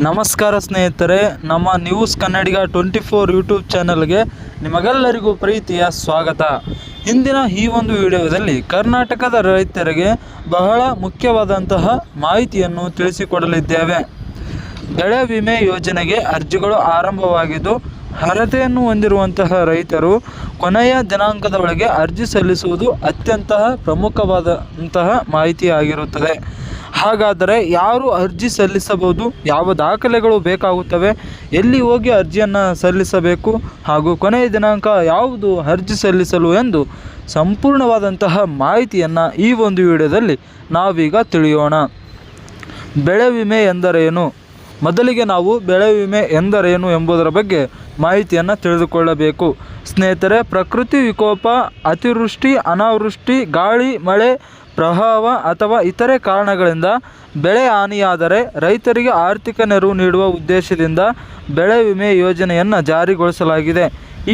ನಮಸ್ಕಾರ ಸ್ನೇಹಿತರೆ, ನಮ್ಮ ನ್ಯೂಸ್ ಕನ್ನಡಿಗ 24 ಯೂಟ್ಯೂಬ್ ಚಾನಲ್ಗೆ ನಿಮಗೆಲ್ಲರಿಗೂ ಪ್ರೀತಿಯ ಸ್ವಾಗತ. ಇಂದಿನ ಈ ಒಂದು ವಿಡಿಯೋದಲ್ಲಿ ಕರ್ನಾಟಕದ ರೈತರಿಗೆ ಬಹಳ ಮುಖ್ಯವಾದಂತಹ ಮಾಹಿತಿಯನ್ನು ತಿಳಿಸಿಕೊಡಲಿದ್ದೇವೆ. ಬೆಳೆ ವಿಮೆ ಯೋಜನೆಗೆ ಅರ್ಜಿಗಳು ಆರಂಭವಾಗಿದ್ದು, ಅರ್ಹತೆಯನ್ನು ಹೊಂದಿರುವಂತಹ ರೈತರು ಕೊನೆಯ ದಿನಾಂಕದ ಒಳಗೆ ಅರ್ಜಿ ಸಲ್ಲಿಸುವುದು ಅತ್ಯಂತ ಪ್ರಮುಖವಾದಂತಹ ಮಾಹಿತಿಯಾಗಿರುತ್ತದೆ. ಹಾಗಾದರೆ ಯಾರು ಅರ್ಜಿ ಸಲ್ಲಿಸಬಹುದು, ಯಾವ ದಾಖಲೆಗಳು ಬೇಕಾಗುತ್ತವೆ, ಎಲ್ಲಿ ಹೋಗಿ ಅರ್ಜಿಯನ್ನು ಸಲ್ಲಿಸಬೇಕು ಹಾಗೂ ಕೊನೆಯ ದಿನಾಂಕ ಯಾವುದು ಅರ್ಜಿ ಸಲ್ಲಿಸಲು ಎಂದು ಸಂಪೂರ್ಣವಾದಂತಹ ಮಾಹಿತಿಯನ್ನು ಈ ಒಂದು ವಿಡಿಯೋದಲ್ಲಿ ನಾವೀಗ ತಿಳಿಯೋಣ. ಬೆಳೆ ವಿಮೆ ಎಂದರೇನು? ಮೊದಲಿಗೆ ನಾವು ಬೆಳೆ ವಿಮೆ ಎಂದರೇನು ಎಂಬುದರ ಬಗ್ಗೆ ಮಾಹಿತಿಯನ್ನು ತಿಳಿದುಕೊಳ್ಳಬೇಕು. ಸ್ನೇಹಿತರೆ, ಪ್ರಕೃತಿ ವಿಕೋಪ, ಅತಿವೃಷ್ಟಿ, ಅನಾವೃಷ್ಟಿ, ಗಾಳಿ, ಮಳೆ, ಪ್ರವಾಹ ಅಥವಾ ಇತರೆ ಕಾರಣಗಳಿಂದ ಬೆಳೆ ಹಾನಿಯಾದರೆ ರೈತರಿಗೆ ಆರ್ಥಿಕ ನೆರವು ನೀಡುವ ಉದ್ದೇಶದಿಂದ ಬೆಳೆ ವಿಮೆ ಯೋಜನೆಯನ್ನು ಜಾರಿಗೊಳಿಸಲಾಗಿದೆ.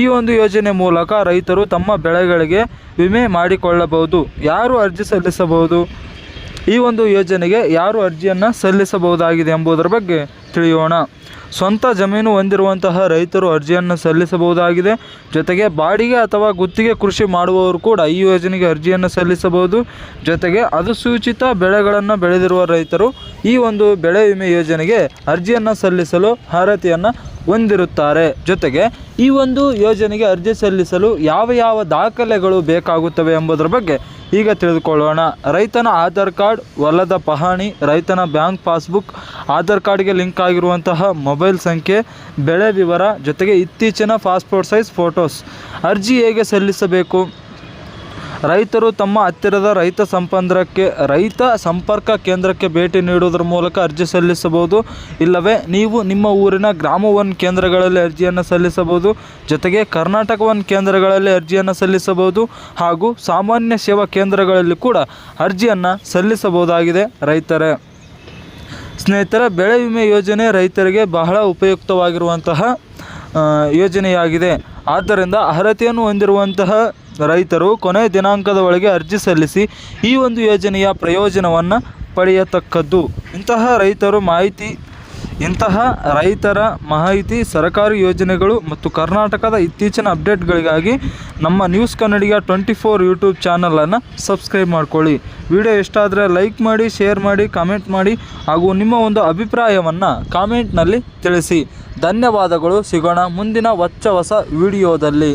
ಈ ಒಂದು ಯೋಜನೆ ಮೂಲಕ ರೈತರು ತಮ್ಮ ಬೆಳೆಗಳಿಗೆ ವಿಮೆ ಮಾಡಿಕೊಳ್ಳಬಹುದು. ಯಾರು ಅರ್ಜಿ ಸಲ್ಲಿಸಬಹುದು? ಈ ಒಂದು ಯೋಜನೆಗೆ ಯಾರು ಅರ್ಜಿಯನ್ನು ಸಲ್ಲಿಸಬಹುದಾಗಿದೆ ಎಂಬುದರ ಬಗ್ಗೆ ತಿಳಿಯೋಣ. ಸ್ವಂತ ಜಮೀನು ಹೊಂದಿರುವಂತಹ ರೈತರು ಅರ್ಜಿಯನ್ನು ಸಲ್ಲಿಸಬಹುದಾಗಿದೆ. ಜೊತೆಗೆ ಬಾಡಿಗೆ ಅಥವಾ ಗುತ್ತಿಗೆ ಕೃಷಿ ಮಾಡುವವರು ಕೂಡ ಈ ಯೋಜನೆಗೆ ಅರ್ಜಿಯನ್ನು ಸಲ್ಲಿಸಬಹುದು. ಜೊತೆಗೆ ಅಧಿಸೂಚಿತ ಬೆಳೆಗಳನ್ನು ಬೆಳೆದಿರುವ ರೈತರು ಈ ಒಂದು ಬೆಳೆ ವಿಮೆ ಯೋಜನೆಗೆ ಅರ್ಜಿಯನ್ನು ಸಲ್ಲಿಸಲು ಅರ್ಹತೆಯನ್ನು ಹೊಂದಿರುತ್ತಾರೆ. ಜೊತೆಗೆ ಈ ಒಂದು ಯೋಜನೆಗೆ ಅರ್ಜಿ ಸಲ್ಲಿಸಲು ಯಾವ ದಾಖಲೆಗಳು ಬೇಕಾಗುತ್ತವೆ ಎಂಬುದರ ಬಗ್ಗೆ ಈಗ ತಿಳಿದುಕೊಳ್ಳೋಣ. ರೈತನ ಆಧಾರ್ ಕಾರ್ಡ್, ಹೊಲದ ಪಹಣಿ, ರೈತನ ಬ್ಯಾಂಕ್ ಪಾಸ್ಬುಕ್, ಆಧಾರ್ ಕಾರ್ಡ್ಗೆ ಲಿಂಕ್ ಆಗಿರುವಂತಹ ಮೊಬೈಲ್ ಸಂಖ್ಯೆ, ಬೆಳೆ ವಿವರ, ಜೊತೆಗೆ ಇತ್ತೀಚಿನ ಪಾಸ್ಪೋರ್ಟ್ ಸೈಜ್ ಫೋಟೋಸ್. ಅರ್ಜಿ ಹೇಗೆ ಸಲ್ಲಿಸಬೇಕು? ರೈತರು ತಮ್ಮ ಹತ್ತಿರದ ರೈತ ಸಂಪರ್ಕ ಕೇಂದ್ರಕ್ಕೆ ಭೇಟಿ ನೀಡುವುದರ ಮೂಲಕ ಅರ್ಜಿ ಸಲ್ಲಿಸಬಹುದು. ಇಲ್ಲವೇ ನೀವು ನಿಮ್ಮ ಊರಿನ ಗ್ರಾಮ ಒನ್ ಕೇಂದ್ರಗಳಲ್ಲಿ ಅರ್ಜಿಯನ್ನು ಸಲ್ಲಿಸಬಹುದು. ಜೊತೆಗೆ ಕರ್ನಾಟಕ ಒನ್ ಕೇಂದ್ರಗಳಲ್ಲಿ ಅರ್ಜಿಯನ್ನು ಸಲ್ಲಿಸಬಹುದು ಹಾಗೂ ಸಾಮಾನ್ಯ ಸೇವಾ ಕೇಂದ್ರಗಳಲ್ಲಿ ಕೂಡ ಅರ್ಜಿಯನ್ನು ಸಲ್ಲಿಸಬಹುದಾಗಿದೆ. ರೈತರೇ, ಸ್ನೇಹಿತರೆ, ಬೆಳೆ ವಿಮೆ ಯೋಜನೆ ರೈತರಿಗೆ ಬಹಳ ಉಪಯುಕ್ತವಾಗಿರುವಂತಹ ಯೋಜನೆಯಾಗಿದೆ. ಆದ್ದರಿಂದ ಅರ್ಹತೆಯನ್ನು ಹೊಂದಿರುವಂತಹ ರೈತರು ಕೊನೆಯ ದಿನಾಂಕದ ಒಳಗೆ ಅರ್ಜಿ ಸಲ್ಲಿಸಿ ಈ ಒಂದು ಯೋಜನೆಯ ಪ್ರಯೋಜನವನ್ನು ಪಡೆಯತಕ್ಕದ್ದು. ಇಂತಹ ರೈತರ ಮಾಹಿತಿ, ಸರ್ಕಾರಿ ಯೋಜನೆಗಳು ಮತ್ತು ಕರ್ನಾಟಕದ ಇತ್ತೀಚಿನ ಅಪ್ಡೇಟ್ಗಳಿಗಾಗಿ ನಮ್ಮ ನ್ಯೂಸ್ ಕನ್ನಡಿಗ 24 ಯೂಟ್ಯೂಬ್ ಚಾನಲನ್ನು ಸಬ್ಸ್ಕ್ರೈಬ್ ಮಾಡಿಕೊಳ್ಳಿ. ವಿಡಿಯೋ ಇಷ್ಟ ಆದರೆ ಲೈಕ್ ಮಾಡಿ, ಶೇರ್ ಮಾಡಿ, ಕಾಮೆಂಟ್ ಮಾಡಿ ಹಾಗೂ ನಿಮ್ಮ ಒಂದು ಅಭಿಪ್ರಾಯವನ್ನು ಕಾಮೆಂಟ್ನಲ್ಲಿ ತಿಳಿಸಿ. ಧನ್ಯವಾದಗಳು. ಸಿಗೋಣ ಮುಂದಿನ ಹೊಸ ವಿಡಿಯೋದಲ್ಲಿ.